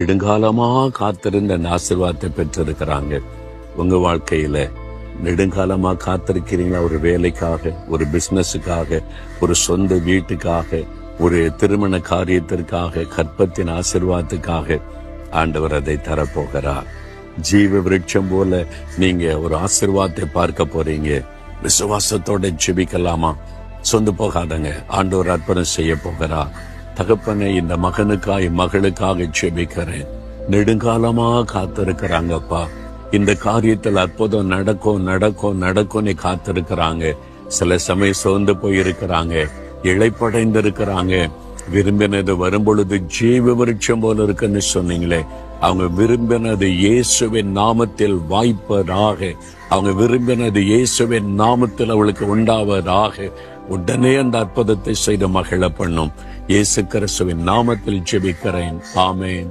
நெடுங்காலமா காத்திருந்த அந்த ஆசீர்வாதத்தை பெற்றிருக்கிறாங்க. உங்க வாழ்க்கையில நெடுங்காலமா காத்திருக்கிறீங்களா? ஒரு வேலைக்காக, ஒரு பிசினஸுக்காக, ஒரு சொந்த வீட்டுக்காக, ஒரு திருமண காரியத்திற்காக, கற்பத்தின் ஆசீர்வாதத்துக்காக ஆண்டவர் அதை தரப்போகிறார். ஜீவ விருட்சம் போல நீங்க ஒரு ஆசீர்வாதத்தை பார்க்க போறீங்க. விசுவாசத்தோட ஜெபிக்கலாமா? சொந்து போகாதங்க. ஆண்டவர் அர்ப்பணம் செய்ய போகிறார். தகப்பனை, இந்த மகனுக்காய் மகளுக்காக ஜெபிக்கிறேன். நெடுங்காலமா காத்திருக்கிறாங்கப்பா. இந்த காரியத்தில் அற்புதம் நடக்கும் நடக்கும் நடக்கும்னு காத்திருக்கிறாங்க. சில சமயம் சோர்ந்து போயிருக்கிறாங்க, இளைப்படைந்து இருக்கிறாங்க. விரும்பினது வரும்பொழுது ஜீவ விருட்சம் போல இருக்குன்னு சொன்னீங்களே, அவங்க விரும்பினது இயேசுவின் நாமத்தில் வாய்ப்பதாக, அவங்க விரும்பினது இயேசுவின் நாமத்தில் அவளுக்கு உண்டாவதாக. உடனே அந்த அற்புதத்தை செய்த மகிழ பண்ணும். இயேசு கிறிஸ்துவின் நாமத்தில் ஜெபிக்கிறேன். ஆமேன், ஆமேன்.